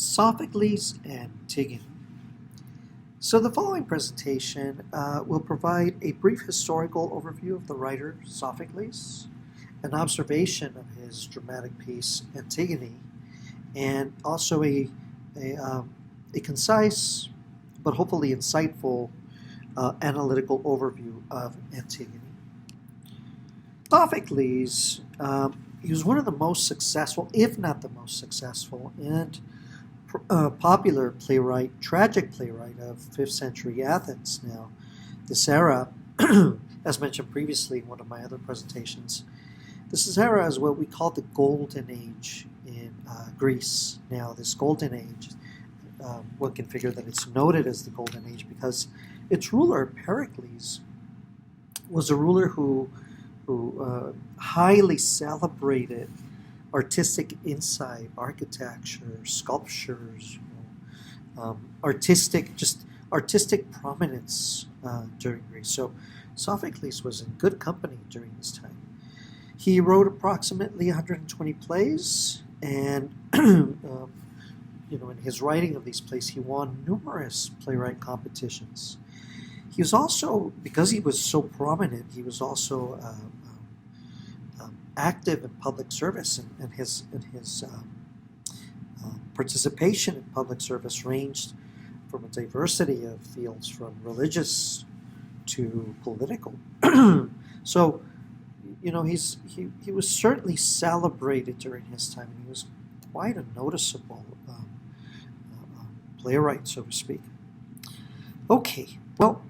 Sophocles and Antigone. So the following presentation will provide a brief historical overview of the writer Sophocles, an observation of his dramatic piece Antigone, and also a concise but hopefully insightful analytical overview of Antigone. Sophocles, he was one of the most successful, if not the most successful, and popular playwright, tragic playwright of 5th century Athens. Now, this era, as mentioned previously in one of my other presentations, this era is what we call the Golden Age in Greece. Now, this Golden Age, one can figure that it's noted as the Golden Age because its ruler, Pericles, was a ruler who highly celebrated artistic insight, architecture, sculptures, artistic prominence during Greece. So Sophocles was in good company during this time. He wrote approximately 120 plays, and in his writing of these plays, he won numerous playwright competitions. He was also, because he was so prominent, he was also active in public service, and his participation in public service ranged from a diversity of fields, from religious to political. So, he was certainly celebrated during his time, and he was quite a noticeable playwright, so to speak. Okay, well,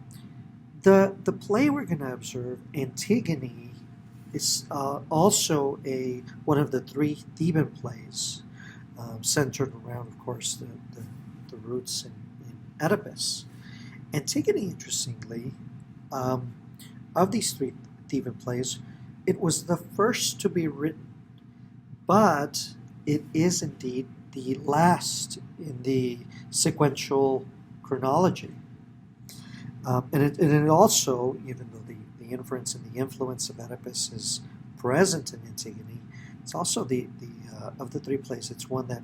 the play we're going to observe, Antigone, is also one of the three Theban plays, centered around, of course, the roots in Oedipus. Antigone, interestingly, of these three Theban plays, it was the first to be written, but it is indeed the last in the sequential chronology. And it also, even though the inference and the influence of Oedipus is present in Antigone, it's also the of the three plays, it's one that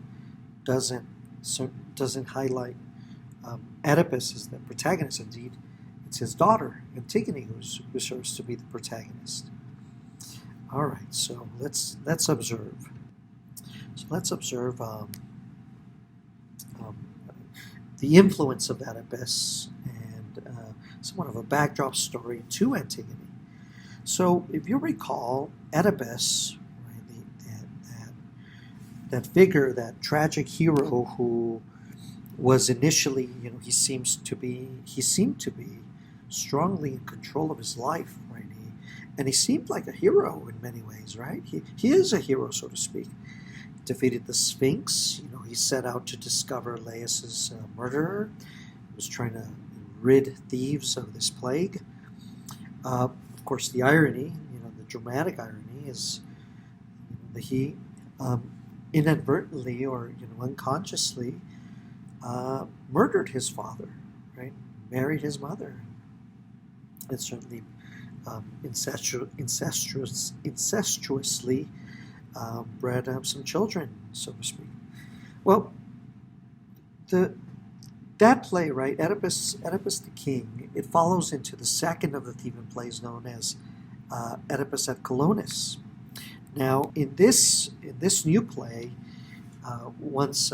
doesn't highlight Oedipus as the protagonist. Indeed, it's his daughter Antigone who serves to be the protagonist. All right, so let's observe. So let's observe the influence of Oedipus and somewhat of a backdrop story to Antigone. So, if you recall, Oedipus, right, that figure, that tragic hero who was initially, he seemed to be strongly in control of his life, right? And he seemed like a hero in many ways, right? He is a hero, so to speak. He defeated the Sphinx. He set out to discover Laius's murderer. He was trying to rid Thieves of this plague. Of course, the irony, the dramatic irony is that he inadvertently or unconsciously murdered his father, right? Married his mother, and certainly incestuously bred some children, so to speak. Well, that play, right, Oedipus the King, it follows into the second of the Theban plays known as Oedipus at Colonists. Now, in this new play, once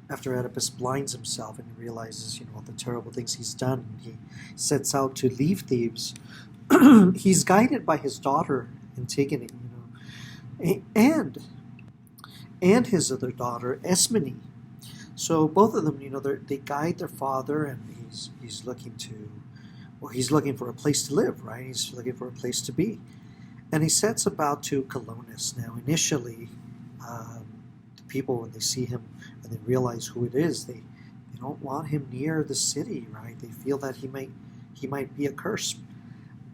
after Oedipus blinds himself and he realizes, all the terrible things he's done, and he sets out to leave Thebes, he's guided by his daughter Antigone, and his other daughter Esmene. So both of them, they guide their father, and he's looking for a place to live, right? He's looking for a place to be, and he sets about to Colonists. Now, initially, the people, when they see him and they realize who it is, they don't want him near the city, right? They feel that he might be a curse.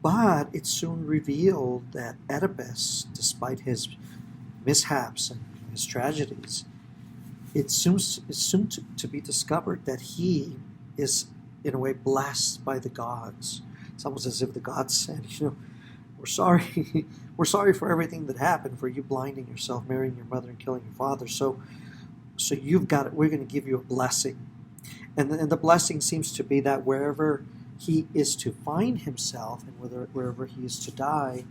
But it's soon revealed that Oedipus, despite his mishaps and his tragedies, it's soon to be discovered that he is, in a way, blessed by the gods. It's almost as if the gods said, we're sorry for everything that happened, for you blinding yourself, marrying your mother, and killing your father. So so you've got it. We're going to give you a blessing, and the blessing seems to be that wherever he is to find himself, and wherever he is to die,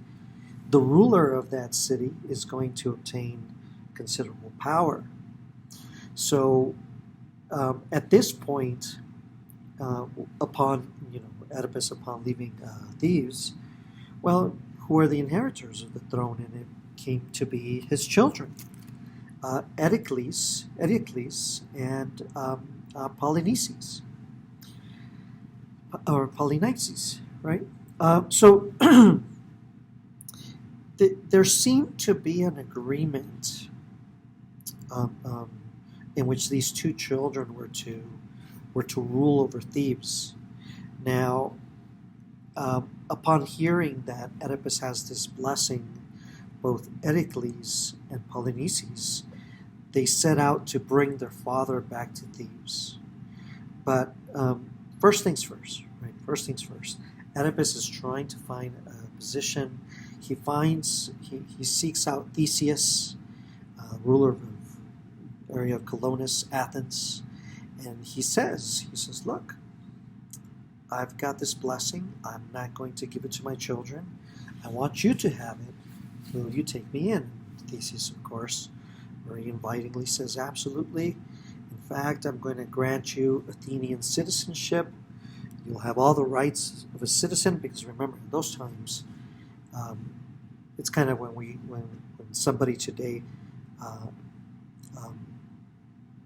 the ruler of that city is going to obtain considerable power. So at this point, upon Oedipus upon leaving Thieves, well, who are the inheritors of the throne? And it came to be his children, Eteocles and Polynesias, or Polynesias, right? So there seemed to be an agreement in which these two children were to rule over Thebes. Now, upon hearing that Oedipus has this blessing, both Eteocles and Polynesias, they set out to bring their father back to Thebes. But first things first, right? First things first. Oedipus is trying to find a position. He seeks out Theseus, ruler of the area of Colonists, Athens, and he says, look, I've got this blessing. I'm not going to give it to my children. I want you to have it. Will you take me in? Theseus, of course, very invitingly says, absolutely. In fact, I'm going to grant you Athenian citizenship. You'll have all the rights of a citizen, because remember, in those times, it's kind of when somebody today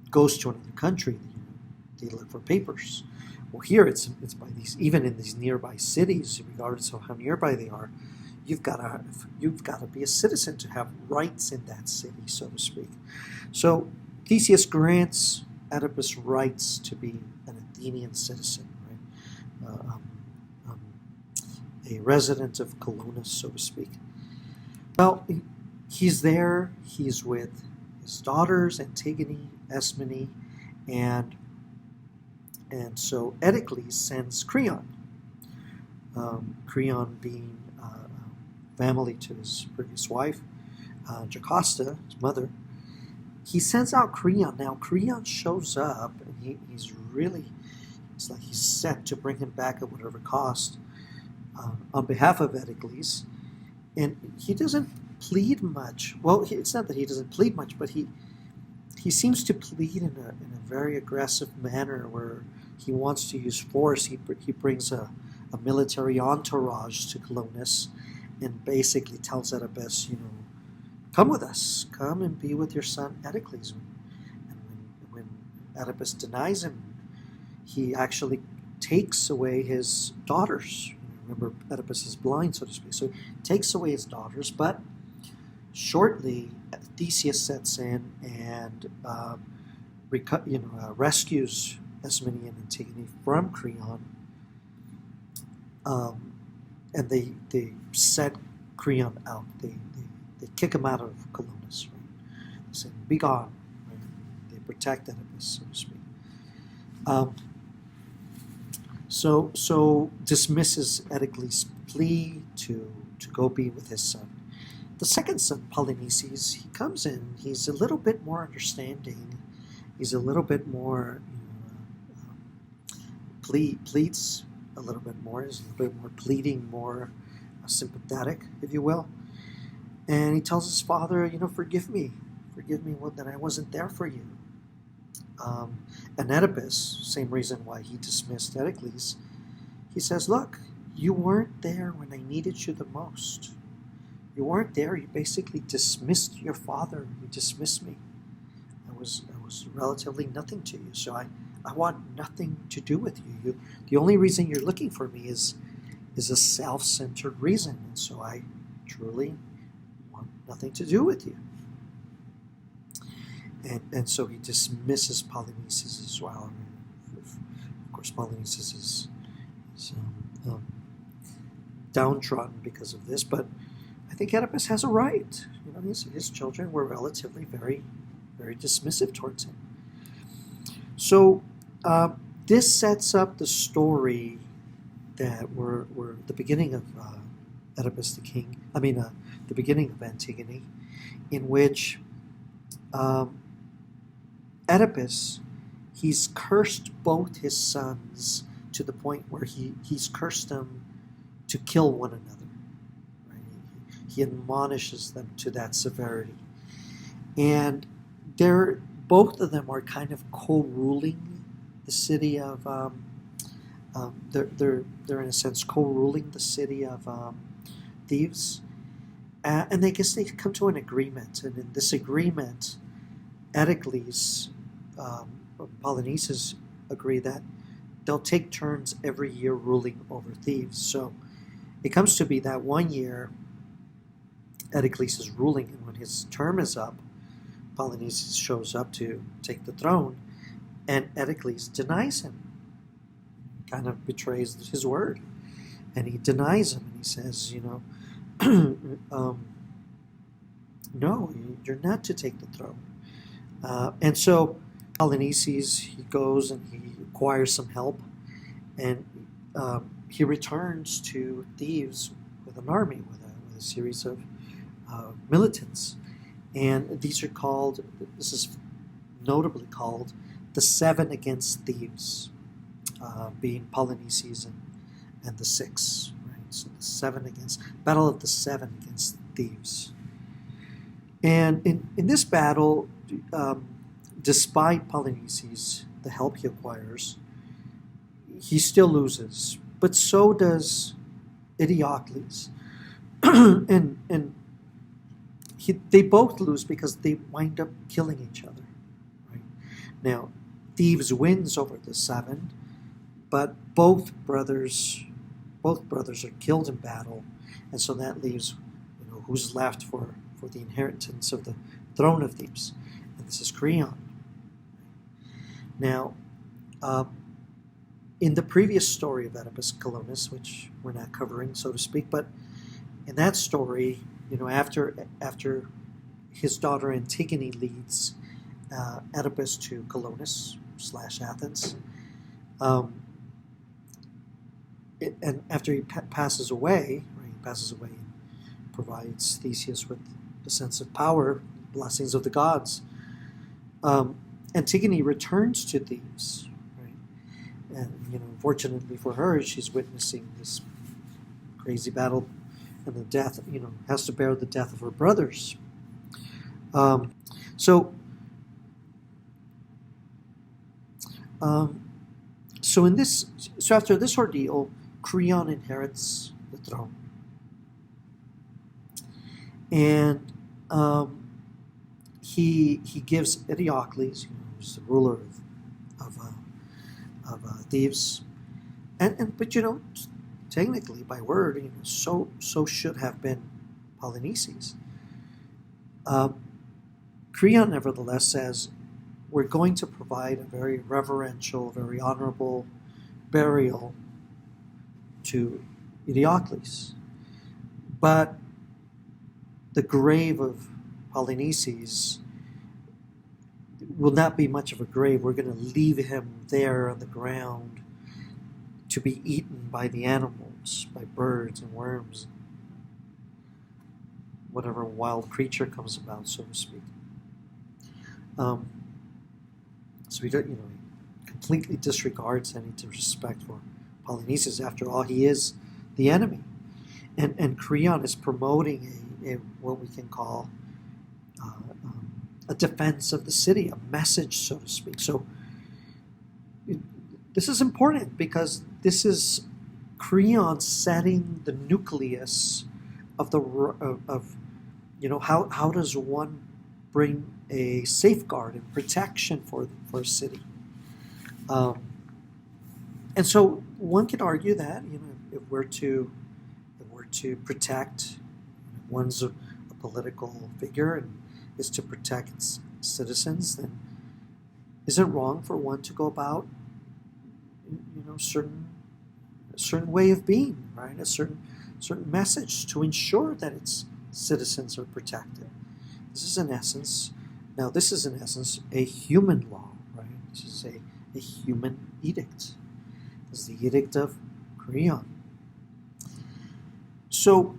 goes to another country, they look for papers. Well, here it's by these, even in these nearby cities, regardless of how nearby they are, you've got to be a citizen to have rights in that city, so to speak. So Theseus grants Oedipus rights to be an Athenian citizen, right? A resident of Colonists, so to speak. Well, he's there. He's with his daughters, Antigone, Ismene, and so Eteocles sends Creon. Creon being family to his previous wife, Jocasta, his mother. He sends out Creon. Now Creon shows up, and it's like he's set to bring him back at whatever cost on behalf of Eteocles. And he doesn't plead much. Well, it's not that he doesn't plead much, but he seems to plead in a very aggressive manner where he wants to use force. He brings a military entourage to Colonists and basically tells Oedipus, come with us, come and be with your son Eteocles. And when Oedipus denies him, he actually takes away his daughters. Remember, Oedipus is blind, so to speak. So he takes away his daughters, but shortly Theseus sets in and rescues Ismene and Antigone from Creon, and they set Creon out. They kick him out of Colonists. Right? They say, "Be gone." Right? They protect Oedipus, so to speak. So dismisses Eteocles' plea to go be with his son. The second son, Polynesias, he comes in. He's a little bit more understanding. He's a little bit more pleads a little bit more. He's a little bit more pleading, more sympathetic, if you will. And he tells his father, forgive me that I wasn't there for you. And Oedipus, same reason why he dismissed Eteocles, he says, look, you weren't there when I needed you the most. You weren't there. You basically dismissed your father. You dismissed me. I was relatively nothing to you. So I want nothing to do with you. The only reason you're looking for me is a self-centered reason. And so I truly want nothing to do with you. And so he dismisses Polynesias as well. Of course, Polynesias is downtrodden because of this, but I think Oedipus has a right. His children were relatively very, very dismissive towards him. So this sets up the story that we're the beginning of Oedipus the king. The beginning of Antigone, in which Oedipus, he's cursed both his sons to the point where he's cursed them to kill one another. Right? He admonishes them to that severity. And both of them are kind of co-ruling the city of, they're in a sense co-ruling the city of Thieves. And they come to an agreement. And in this agreement, Eteocles, Polynesias agree that they'll take turns every year ruling over Thieves. So it comes to be that one year Eteocles is ruling, and when his term is up, Polynesias shows up to take the throne, and Eteocles denies him, kind of betrays his word, and he denies him, and he says, no, you're not to take the throne. And so Polynesias, he goes and he acquires some help, and he returns to Thieves with an army, with a series of militants. And this is notably called the Seven Against Thieves, being Polynesias and the Six. Right? So the Battle of the Seven against Thieves. And in this battle, despite Polynesias, the help he acquires, he still loses. But so does Eteocles. and they both lose because they wind up killing each other. Right? Now, Thieves wins over the Seven, but both brothers are killed in battle, and so that leaves who's left for the inheritance of the throne of Thebes, and this is Creon. Now, in the previous story of Oedipus Colonists, which we're not covering, so to speak, but in that story, after his daughter Antigone leads Oedipus to Colonists / Athens, and after he passes away, right, and provides Theseus with the sense of power, blessings of the gods. Antigone returns to Thebes, right? And fortunately for her, she's witnessing this crazy battle and the death. Has to bear the death of her brothers. So after this ordeal, Creon inherits the throne, and he gives Eteocles, who's the ruler of Thebes, but technically by word, so should have been Polynesias. Creon nevertheless says, we're going to provide a very reverential, very honorable burial to Eteocles. But the grave of Polynesias will not be much of a grave. We're going to leave him there on the ground to be eaten by the animals, by birds and worms, whatever wild creature comes about, so to speak. So he completely disregards any respect for Polynesias. After all, he is the enemy. And Creon is promoting what we can call a defense of the city, a message, so to speak. So this is important because this is Creon setting the nucleus of how does one bring a safeguard and protection for a city. And so one could argue that if we're to protect, one's a political figure and is to protect its citizens, then is it wrong for one to go about certain way of being, right? A certain message to ensure that its citizens are protected. This is in essence a human law, right? This is a human edict. This is the edict of Creon. So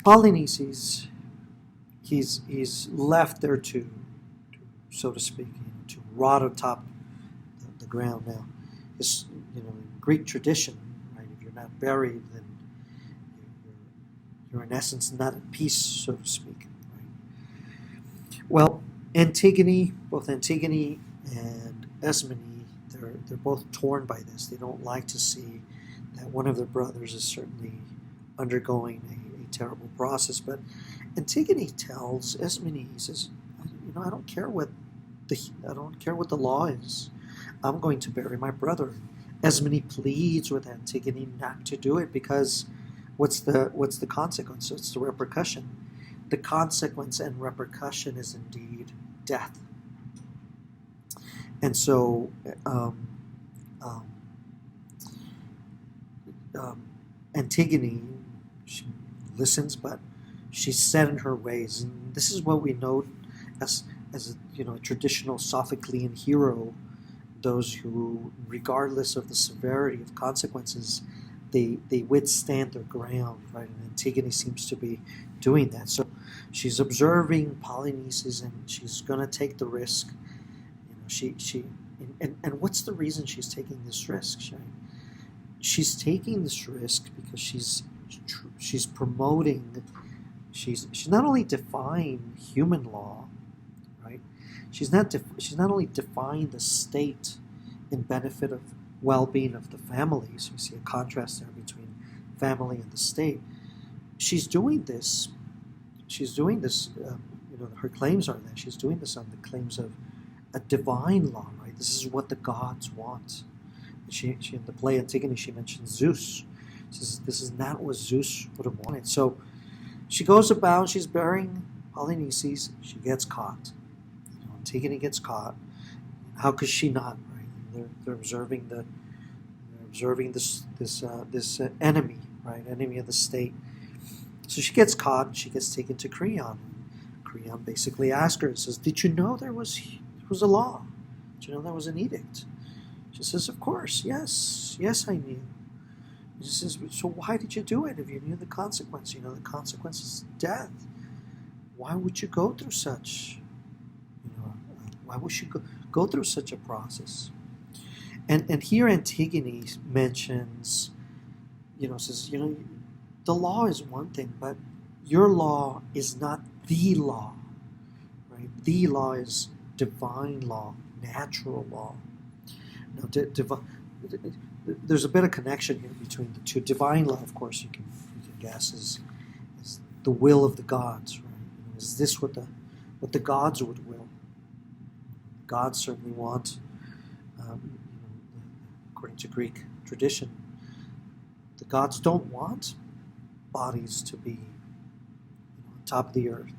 Polynesias, he's left there to so to speak, to rot on top the ground. Now, this, in Greek tradition, right? If you're not buried, then you're in essence not at peace, so to speak. Right? Well, both Antigone and Esmone, they're both torn by this. They don't like to see that one of their brothers is certainly undergoing a terrible process. But Antigone tells Esmone, he says, I don't care what the law is. I'm going to bury my brother. Esmone pleads with Antigone not to do it because what's the consequence? What's the repercussion? The consequence and repercussion is indeed death. And so Antigone, she listens, but she's set in her ways, and this is what we know as a traditional Sophoclean hero. Those who, regardless of the severity of consequences, they withstand their ground, right? And Antigone seems to be doing that. So she's observing Polynesias, and she's going to take the risk. And what's the reason she's taking this risk? She's taking this risk because she's promoting. She's not only defying human law, right? She's not only defying the state in benefit of well-being of the family. So we see a contrast there between family and the state. She's doing this. Her claims are that she's doing this on the claims of a divine law, right? This is what the gods want. She in the play Antigone, she mentions Zeus. She says this is not what Zeus would have wanted. So she goes about, she's burying Polynesias. She gets caught. Antigone gets caught. How could she not? Right? They're observing this enemy, right? Enemy of the state. So she gets caught and she gets taken to Creon. Creon basically asks her, says, "Did you know there was a law? Did you know there was an edict?" She says, "Of course, yes, I knew." She says, "So why did you do it if you knew the consequence? The consequence is death. Why would you go through such? Why would you go through such a process?" And here Antigone mentions, says, the law is one thing, but your law is not the law, right? The law is divine law, natural law. Now, there's a bit of connection here between the two. Divine law, of course, you can guess is the will of the gods, right? Is this what the gods would will? Gods certainly want, according to Greek tradition, the gods don't want bodies to be on top of the earth.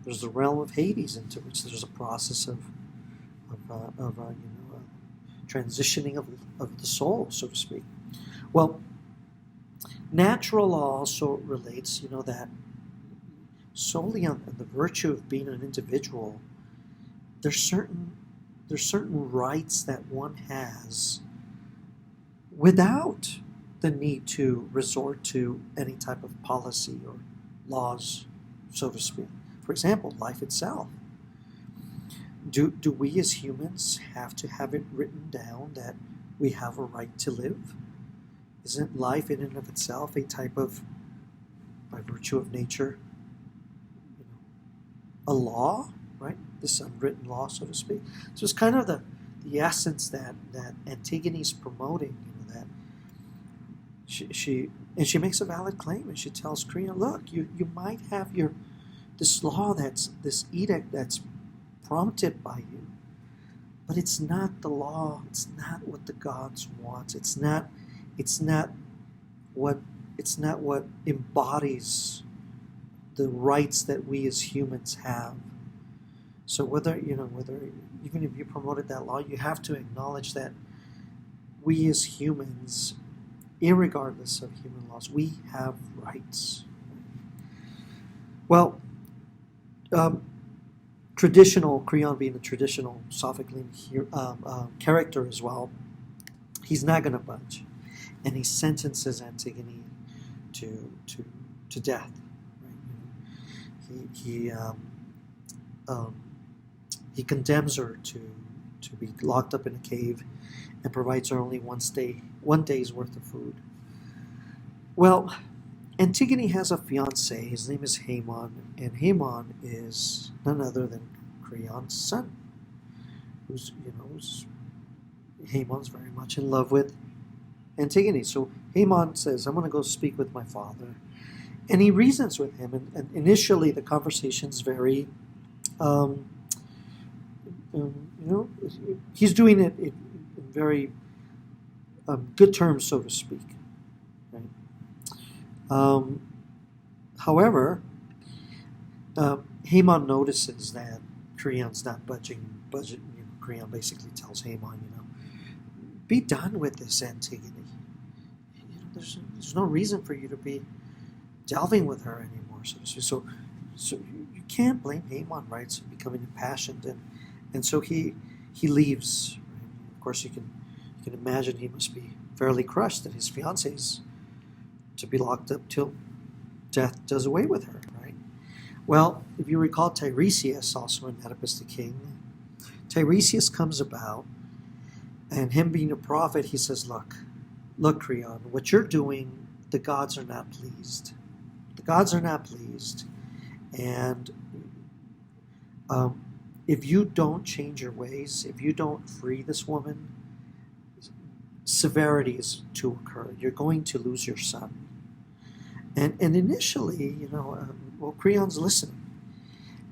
There's the realm of Hades, into which there's a process of transitioning of the soul, so to speak. Well, natural law also relates, that solely on the virtue of being an individual, there's certain rights that one has without the need to resort to any type of policy or laws, so to speak. For example, life itself. Do we as humans have to have it written down that we have a right to live? Isn't life in and of itself a type of, by virtue of nature, a law, right? This unwritten law, so to speak. So it's kind of the essence that Antigone's promoting, that she makes a valid claim, and she tells Creon, look, you might have this law, this edict that's prompted by you, but it's not the law. It's not what the gods want. It's not what embodies the rights that we as humans have. So whether even if you promoted that law, you have to acknowledge that we as humans, irregardless of human laws, we have rights. Well, Creon being a traditional Sophoclean character as well, he's not going to budge, and he sentences Antigone to death. Right? he condemns her to be locked up in a cave and provides her only one day's worth of food. Well, Antigone has a fiancé. His name is Haemon, and Haemon is none other than Creon's son, who's Haemon's very much in love with Antigone. So Haemon says, "I'm going to go speak with my father," and he reasons with him. And initially, the conversation's very, he's doing it in very good terms, so to speak. Right? However, Haemon notices that Creon's not budging. Creon basically tells Haemon, be done with this, Antigone. There's no reason for you to be delving with her anymore. So you can't blame Haemon, right? So becoming impassioned, and so he leaves. Right? Of course, you can imagine he must be fairly crushed that his fiancee's to be locked up till death does away with her, right? Well, if you recall Tyresius, also in Oedipus the King, Tyresius comes about, and him being a prophet, he says, look, Creon, what you're doing, the gods are not pleased. The gods are not pleased, and if you don't change your ways, if you don't free this woman, severity is to occur. You're going to lose your son. And initially, Creon's listening.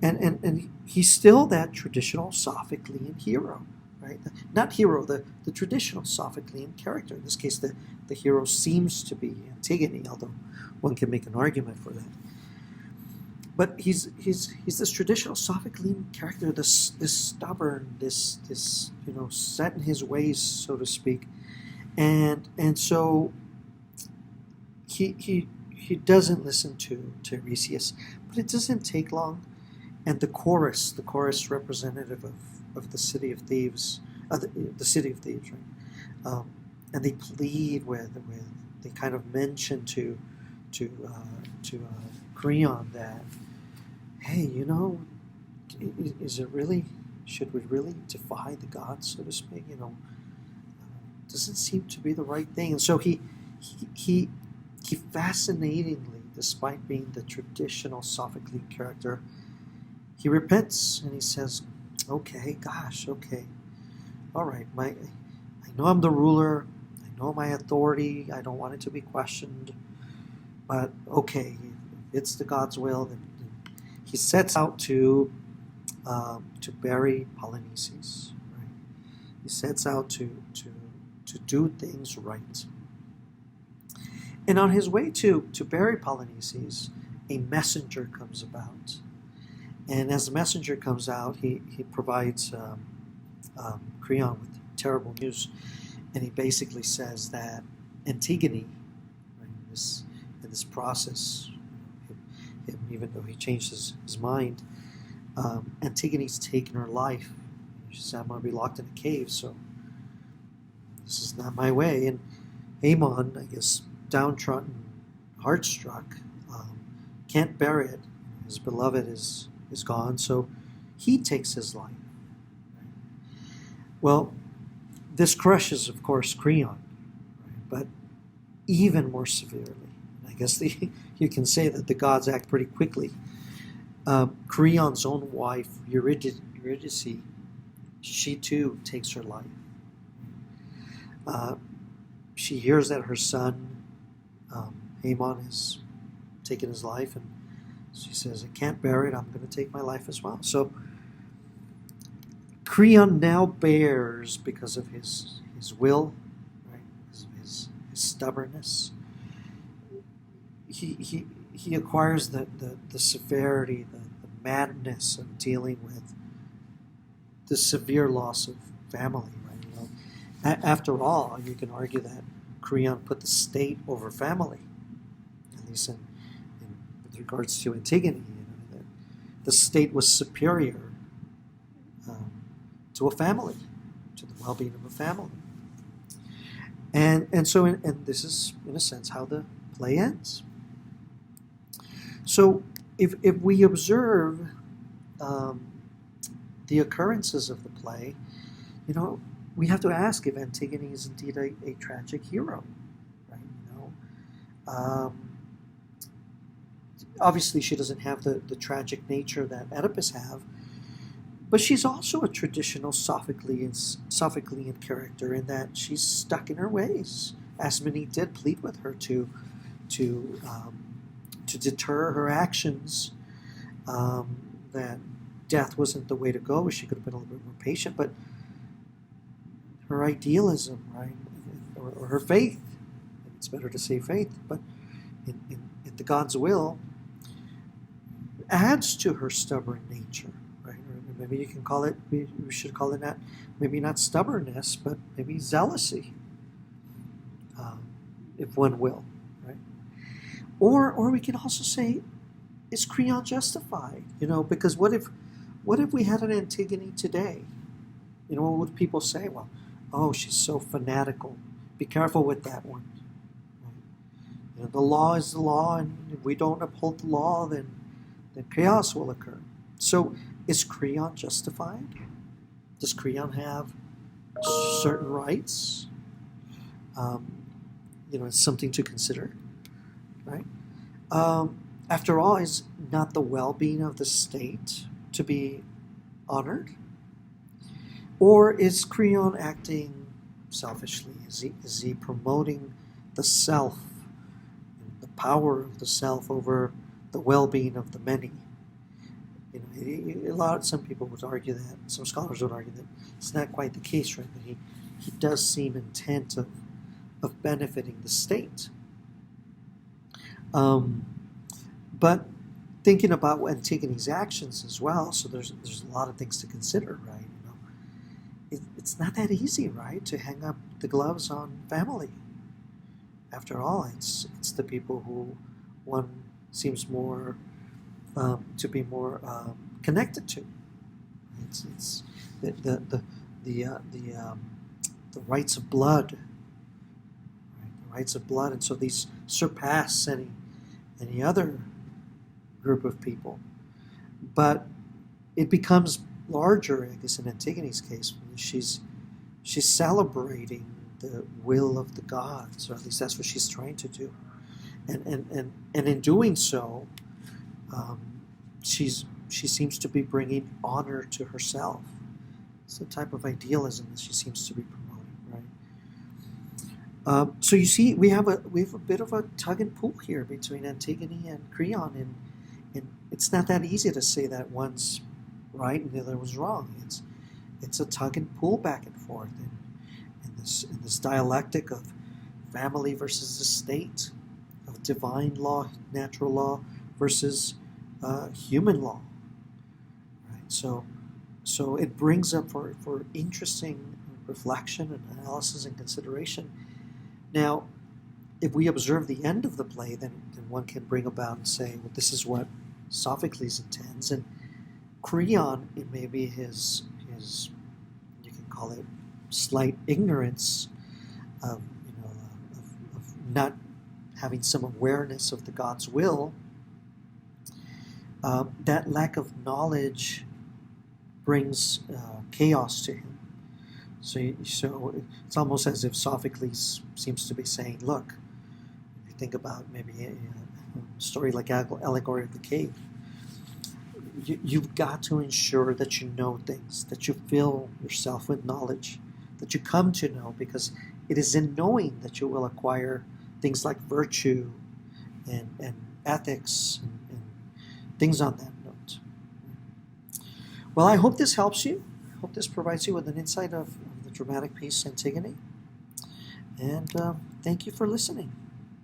And he's still that traditional Sophoclean hero, right? Not hero, the traditional Sophoclean character. In this case, the hero seems to be Antigone, although one can make an argument for that. But he's this traditional Sophoclean character, this stubborn, this set in his ways, so to speak. And so he doesn't listen to Tyresius, but it doesn't take long, and the chorus representative of the city of Thieves, the city of Thieves, right? And they plead they kind of mention to Creon that, hey, is it really? Should we really defy the gods, so to speak? Doesn't seem to be the right thing. And so he fascinatingly, despite being the traditional Sophoclean character, he repents and he says, okay, all right, I know I'm the ruler, I know my authority, I don't want it to be questioned, but okay, if it's the God's will, then he sets out to bury Polynesias. Right? He sets out to do things right. And on his way to bury Polynesias, a messenger comes about. And as the messenger comes out, he provides Creon with terrible news. And he basically says that Antigone, right, in this process, even though he changed his mind, Antigone's taken her life. She said, I'm going to be locked in a cave, so this is not my way. And Haemon, I guess, downtrodden, heartstruck, can't bear it. His beloved is gone, so he takes his life. Well, this crushes, of course, Creon, right? But even more severely. I guess you can say that the gods act pretty quickly. Creon's own wife, Eurydice, she too takes her life. She hears that her son, Haemon, has taken his life, and she says, I can't bear it, I'm going to take my life as well. So Creon now bears, because of his will, right, his stubbornness, he acquires the severity, the madness of dealing with the severe loss of family. Right? After all, you can argue that Creon put the state over family, at least with regards to Antigone. That the state was superior to a family, to the well-being of a family. And so this is, in a sense, how the play ends. So if we observe the occurrences of the play, we have to ask if Antigone is indeed a tragic hero, right? Obviously, she doesn't have the tragic nature that Oedipus have, but she's also a traditional Sophoclean character in that she's stuck in her ways, as many did plead with her to deter her actions, that death wasn't the way to go. She could have been a little bit more patient, but her idealism, right, or her faith, it's better to say faith, but in the God's will, adds to her stubborn nature, right? Or maybe you can call it, we should call it maybe not stubbornness, but maybe zealousy, if one will, right? Or we can also say, is Creon justified? Because what if we had an Antigone today? What would people say? Well, oh, she's so fanatical. Be careful with that one. Right? The law is the law, and if we don't uphold the law, then chaos will occur. So, is Creon justified? Does Creon have certain rights? It's something to consider, right? After all, is not the well-being of the state to be honored? Or is Creon acting selfishly? Is he promoting the self, the power of the self over the well-being of the many? Some people would argue that, some scholars would argue that it's not quite the case, right? That he does seem intent of benefiting the state. But thinking about Antigone's actions as well, so there's a lot of things to consider, right? It's not that easy, right, to hang up the gloves on family. After all, it's the people who one seems more to be more connected to. It's the rights of blood, right? The rights of blood, and so these surpass any other group of people. But it becomes larger, I guess, in Antigone's case. She's celebrating the will of the gods, or at least that's what she's trying to do. And in doing so, she seems to be bringing honor to herself. It's the type of idealism that she seems to be promoting, right? So you see, we have a bit of a tug and pull here between Antigone and Creon, and it's not that easy to say that one's right and the other was wrong. It's a tug and pull back and forth in this dialectic of family versus the state, of divine law, natural law versus human law. Right. So it brings up for interesting reflection and analysis and consideration. Now, if we observe the end of the play, then one can bring about and say, well, this is what Sophocles intends, and Creon, it may be his you can call it slight ignorance of not having some awareness of the God's will. That lack of knowledge brings chaos to him. So it's almost as if Sophocles seems to be saying, look, if you think about maybe a story like Allegory of the Cave, you've got to ensure that you know things, that you fill yourself with knowledge, that you come to know, because it is in knowing that you will acquire things like virtue and ethics and things on that note. Well, I hope this helps you. I hope this provides you with an insight of the dramatic piece Antigone. And thank you for listening.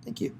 Thank you.